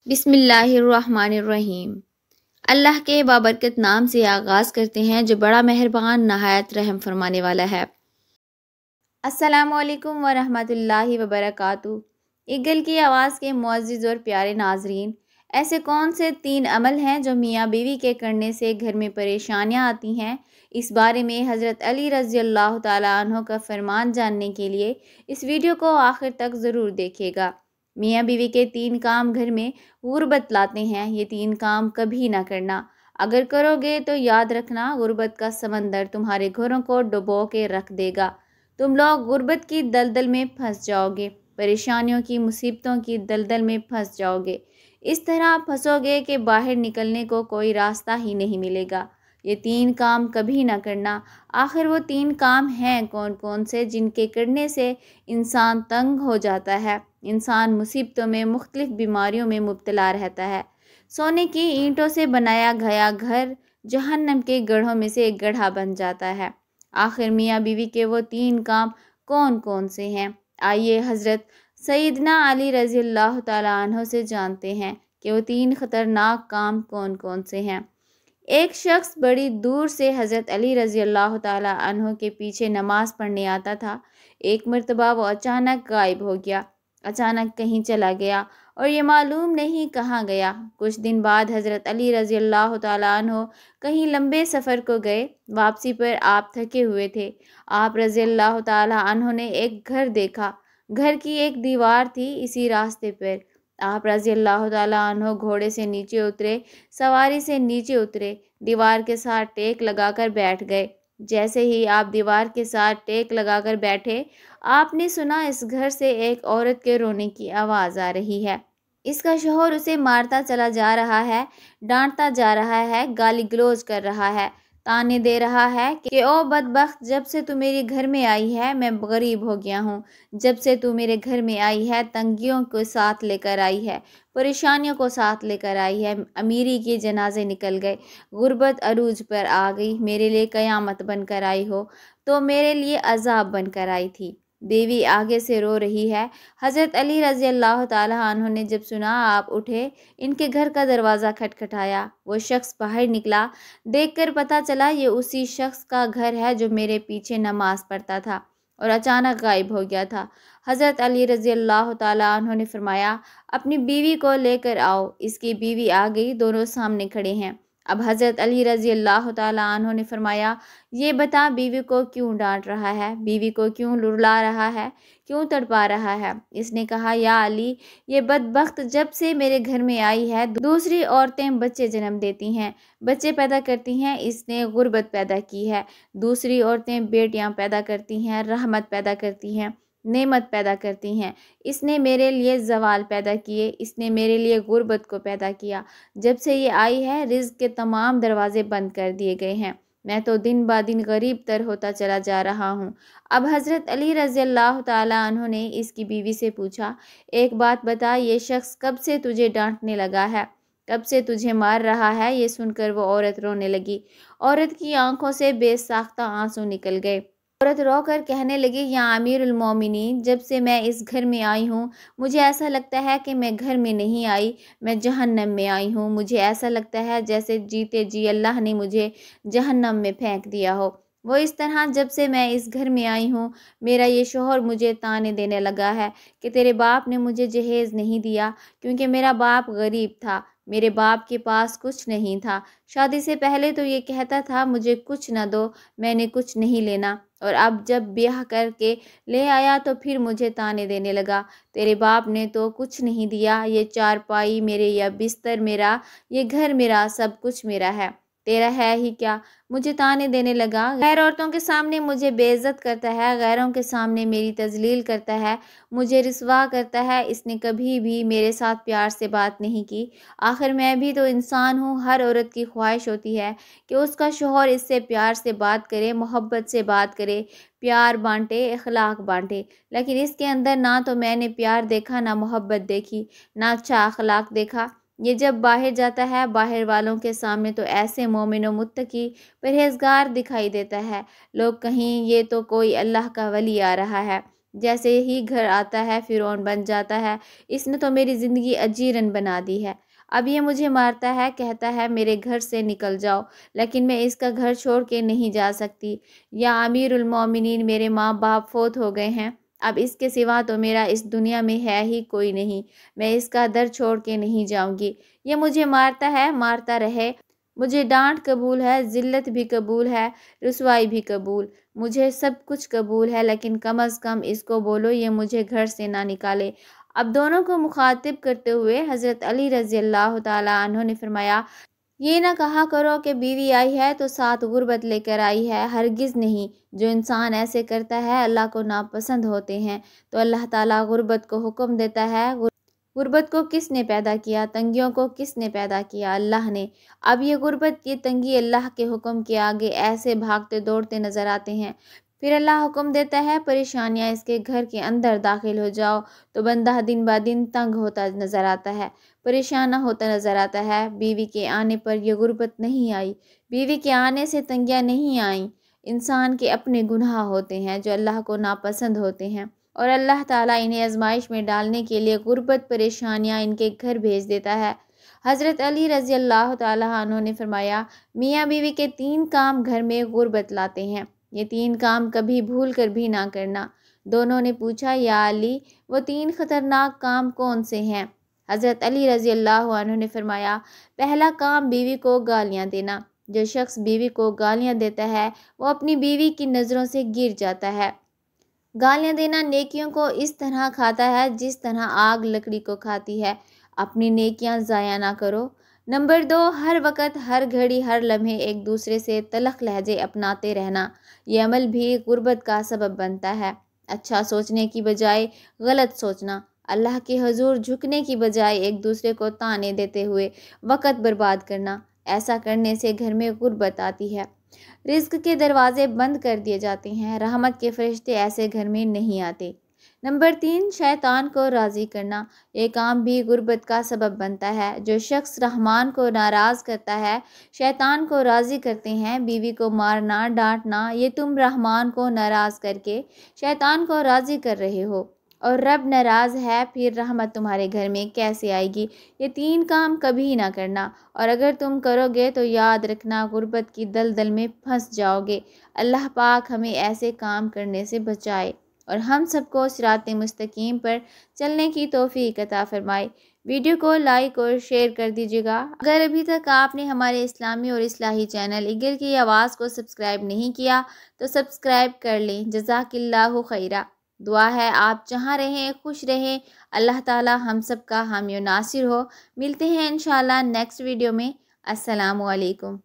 بسم اللہ الرحمن الرحیم۔ اللہ کے بابرکت نام سے آغاز کرتے ہیں جو بڑا مہربان نہایت رحم فرمانے والا ہے۔ السلام علیکم ورحمۃ اللہ وبرکاتہ۔ ایگل کی آواز کے معزز اور پیارے ناظرین، ایسے کون سے 3 عمل ہیں جو میاں بیوی کے کرنے سے گھر میں پریشانیاں آتی ہیں؟ اس بارے میں حضرت علی رضی اللہ تعالیٰ عنہ کا فرمان جاننے کے لیے اس ویڈیو کو آخر تک ضرور دیکھیے گا۔ میاں بیوی کے 3 کام گھر میں غربت لاتے ہیں۔ یہ 3 کام کبھی نہ کرنا۔ اگر کرو گے تو یاد رکھنا غربت کا سمندر تمہارے گھروں کو ڈبو کے رکھ دے گا۔ تم لوگ غربت کی دلدل میں پھنس جاؤ گے، پریشانیوں کی مصیبتوں کی دلدل میں پھنس جاؤ گے۔ اس طرح پھنسو گے کہ باہر نکلنے کو کوئی راستہ ہی نہیں ملے گا۔ یہ 3 کام کبھی نہ کرنا۔ آخر وہ 3 کام ہیں کون کون سے جن کے کرنے سے انسان تنگ ہو جاتا ہے، انسان مصیبتوں میں، مختلف بیماریوں میں مبتلا رہتا ہے۔ سونے کی اینٹوں سے بنایا گیا گھر جہنم کے گڑھوں میں سے ایک گڑھا بن جاتا ہے۔ آخر میاں بیوی کے وہ 3 کام کون کون سے ہیں؟ آئیے حضرت سیدنا علی رضی اللہ تعالیٰ عنہ سے جانتے ہیں کہ وہ 3 خطرناک کام کون کون سے ہیں۔ ایک شخص بڑی دور سے حضرت علی رضی اللہ تعالیٰ عنہ کے پیچھے نماز پڑھنے آتا تھا۔ ایک مرتبہ وہ اچانک غائب ہو گیا، اچانک کہیں چلا گیا اور یہ معلوم نہیں کہاں گیا۔ کچھ دن بعد حضرت علی رضی اللہ تعالیٰ عنہ کہیں لمبے سفر کو گئے۔ واپسی پر آپ تھکے ہوئے تھے۔ آپ رضی اللہ تعالیٰ عنہ نے ایک گھر دیکھا۔ گھر کی ایک دیوار تھی اسی راستے پر۔ آپ رضی اللہ تعالیٰ عنہ گھوڑے سے نیچے اترے، سواری سے نیچے اترے، دیوار کے ساتھ ٹیک لگا کر بیٹھ گئے۔ جیسے ہی آپ دیوار کے ساتھ ٹیک لگا کر بیٹھے، آپ نے سنا اس گھر سے ایک عورت کے رونے کی آواز آ رہی ہے۔ اس کا شوہر اسے مارتا چلا جا رہا ہے، ڈانٹتا جا رہا ہے، گالی گلوچ کر رہا ہے، تانے دے رہا ہے کہ او بدبخت، جب سے تو میرے گھر میں آئی ہے میں غریب ہو گیا ہوں، جب سے تو میرے گھر میں آئی ہے تنگیوں کو ساتھ لے کر آئی ہے، پریشانیوں کو ساتھ لے کر آئی ہے، امیری کے جنازے نکل گئے، غربت عروج پر آ گئی، میرے لیے قیامت بن کر آئی ہو تو میرے لیے عذاب بن کر آئی تھی۔ بیوی آگے سے رو رہی ہے۔ حضرت علی رضی اللہ تعالیٰ عنہ نے جب سنا، آپ اٹھے، ان کے گھر کا دروازہ کھٹکھٹایا۔ وہ شخص باہر نکلا۔ دیکھ کر پتہ چلا یہ اسی شخص کا گھر ہے جو میرے پیچھے نماز پڑھتا تھا اور اچانک غائب ہو گیا تھا۔ حضرت علی رضی اللہ تعالیٰ عنہ نے فرمایا، اپنی بیوی کو لے کر آؤ۔ اس کی بیوی آ گئی، دونوں سامنے کھڑے ہیں۔ اب حضرت علی رضی اللہ تعالیٰ عنہ نے فرمایا، یہ بتا بیوی کو کیوں ڈانٹ رہا ہے، بیوی کو کیوں لرلا رہا ہے، کیوں تڑپا رہا ہے؟ اس نے کہا، یا علی، یہ بدبخت جب سے میرے گھر میں آئی ہے دوسری عورتیں بچے جنم دیتی ہیں، بچے پیدا کرتی ہیں، اس نے غربت پیدا کی ہے۔ دوسری عورتیں بیٹیاں پیدا کرتی ہیں، رحمت پیدا کرتی ہیں، نعمت پیدا کرتی ہیں۔ اس نے میرے لیے زوال پیدا کیے، اس نے میرے لیے غربت کو پیدا کیا۔ جب سے یہ آئی ہے رزق کے تمام دروازے بند کر دیے گئے ہیں، میں تو دن با دن غریب تر ہوتا چلا جا رہا ہوں۔ اب حضرت علی رضی اللہ تعالیٰ عنہ نے اس کی بیوی سے پوچھا، ایک بات بتا، یہ شخص کب سے تجھے ڈانٹنے لگا ہے، کب سے تجھے مار رہا ہے؟ یہ سن کر وہ عورت رونے لگی۔ عورت کی آنکھوں سے بے ساختہ آنسو نکل گئے۔ عورت رو کر کہنے لگی، یا امیر المومنین، جب سے میں اس گھر میں آئی ہوں مجھے ایسا لگتا ہے کہ میں گھر میں نہیں آئی، میں جہنم میں آئی ہوں۔ مجھے ایسا لگتا ہے جیسے جیتے جی اللہ نے مجھے جہنم میں پھینک دیا ہو۔ وہ اس طرح جب سے میں اس گھر میں آئی ہوں میرا یہ شوہر مجھے تانے دینے لگا ہے کہ تیرے باپ نے مجھے جہیز نہیں دیا، کیونکہ میرا باپ غریب تھا، میرے باپ کے پاس کچھ نہیں تھا۔ شادی سے پہلے تو یہ کہتا تھا مجھے کچھ نہ دو، میں نے کچھ نہیں لینا، اور اب جب بیاہ کر کے لے آیا تو پھر مجھے تانے دینے لگا، تیرے باپ نے تو کچھ نہیں دیا، یہ چارپائی میرے، یہ بستر میرا، یہ گھر میرا، سب کچھ میرا ہے، تیرا ہے ہی کیا؟ مجھے تانے دینے لگا، غیر عورتوں کے سامنے مجھے بے عزت کرتا ہے، غیروں کے سامنے میری تذلیل کرتا ہے، مجھے رسوا کرتا ہے۔ اس نے کبھی بھی میرے ساتھ پیار سے بات نہیں کی۔ آخر میں بھی تو انسان ہوں، ہر عورت کی خواہش ہوتی ہے کہ اس کا شوہر اس سے پیار سے بات کرے، محبت سے بات کرے، پیار بانٹے، اخلاق بانٹے، لیکن اس کے اندر نہ تو میں نے پیار دیکھا، نہ محبت دیکھی، نہ اچھا اخلاق دیکھا۔ یہ جب باہر جاتا ہے باہر والوں کے سامنے تو ایسے مومن و متقی پرہیزگار دکھائی دیتا ہے، لوگ کہیں یہ تو کوئی اللہ کا ولی آ رہا ہے۔ جیسے ہی گھر آتا ہے فرعون بن جاتا ہے۔ اس نے تو میری زندگی اجیرن بنا دی ہے۔ اب یہ مجھے مارتا ہے، کہتا ہے میرے گھر سے نکل جاؤ، لیکن میں اس کا گھر چھوڑ کے نہیں جا سکتی۔ یا امیر المومنین، میرے ماں باپ فوت ہو گئے ہیں، اب اس کے سوا تو میرا اس دنیا میں ہے ہی کوئی نہیں، میں اس کا در چھوڑ کے نہیں جاؤں گی۔ یہ مجھے مارتا ہے، مارتا رہے، مجھے ڈانٹ قبول ہے، ذلت بھی قبول ہے، رسوائی بھی قبول، مجھے سب کچھ قبول ہے، لیکن کم از کم اس کو بولو یہ مجھے گھر سے نہ نکالے۔ اب دونوں کو مخاطب کرتے ہوئے حضرت علی رضی اللہ تعالیٰ عنہ نے فرمایا، یہ نہ کہا کرو کہ بیوی آئی ہے تو ساتھ غربت لے کر آئی ہے، ہرگز نہیں۔ جو انسان ایسے کرتا ہے اللہ کو ناپسند ہوتے ہیں۔ تو اللہ تعالیٰ غربت کو حکم دیتا ہے۔ غربت کو کس نے پیدا کیا؟ تنگیوں کو کس نے پیدا کیا؟ اللہ نے۔ اب یہ غربت، یہ تنگی اللہ کے حکم کے آگے ایسے بھاگتے دوڑتے نظر آتے ہیں۔ پھر اللہ حکم دیتا ہے پریشانیاں اس کے گھر کے اندر داخل ہو جاؤ، تو بندہ دن با دن تنگ ہوتا نظر آتا ہے، پریشان ہوتا نظر آتا ہے۔ بیوی کے آنے پر یہ غربت نہیں آئی، بیوی کے آنے سے تنگیاں نہیں آئیں۔ انسان کے اپنے گناہ ہوتے ہیں جو اللہ کو ناپسند ہوتے ہیں، اور اللہ تعالیٰ انہیں آزمائش میں ڈالنے کے لیے غربت، پریشانیاں ان کے گھر بھیج دیتا ہے۔ حضرت علی رضی اللہ تعالیٰ عنہ نے فرمایا، میاں بیوی کے 3 کام گھر میں غربت لاتے ہیں، یہ 3 کام کبھی بھول کر بھی نہ کرنا۔ دونوں نے پوچھا، یا علی وہ 3 خطرناک کام کون سے ہیں؟ حضرت علی رضی اللہ عنہ نے فرمایا، پہلا کام بیوی کو گالیاں دینا۔ جو شخص بیوی کو گالیاں دیتا ہے وہ اپنی بیوی کی نظروں سے گر جاتا ہے۔ گالیاں دینا نیکیوں کو اس طرح کھاتا ہے جس طرح آگ لکڑی کو کھاتی ہے۔ اپنی نیکیاں ضائع نہ کرو۔ نمبر 2، ہر وقت، ہر گھڑی، ہر لمحے ایک دوسرے سے تلخ لہجے اپناتے رہنا، یہ عمل بھی غربت کا سبب بنتا ہے۔ اچھا سوچنے کی بجائے غلط سوچنا، اللہ کے حضور جھکنے کی بجائے ایک دوسرے کو طعنے دیتے ہوئے وقت برباد کرنا، ایسا کرنے سے گھر میں غربت آتی ہے، رزق کے دروازے بند کر دیے جاتے ہیں، رحمت کے فرشتے ایسے گھر میں نہیں آتے۔ نمبر 3، شیطان کو راضی کرنا، یہ کام بھی غربت کا سبب بنتا ہے۔ جو شخص رحمان کو ناراض کرتا ہے، شیطان کو راضی کرتے ہیں۔ بیوی کو مارنا، ڈانٹنا، یہ تم رحمان کو ناراض کر کے شیطان کو راضی کر رہے ہو، اور رب ناراض ہے، پھر رحمت تمہارے گھر میں کیسے آئے گی؟ یہ 3 کام کبھی نہ کرنا، اور اگر تم کرو گے تو یاد رکھنا غربت کی دلدل میں پھنس جاؤ گے۔ اللہ پاک ہمیں ایسے کام کرنے سے بچائے، اور ہم سب کو صراط مستقیم پر چلنے کی توفیق عطا فرمائے۔ ویڈیو کو لائک اور شیئر کر دیجیے گا۔ اگر ابھی تک آپ نے ہمارے اسلامی اور اصلاحی چینل ایگل کی آواز کو سبسکرائب نہیں کیا تو سبسکرائب کر لیں۔ جزاک اللہ خیرہ۔ دعا ہے آپ جہاں رہیں خوش رہیں، اللہ تعالی ہم سب کا حامی و ناصر ہو۔ ملتے ہیں انشاءاللہ نیکسٹ ویڈیو میں۔ السلام علیکم۔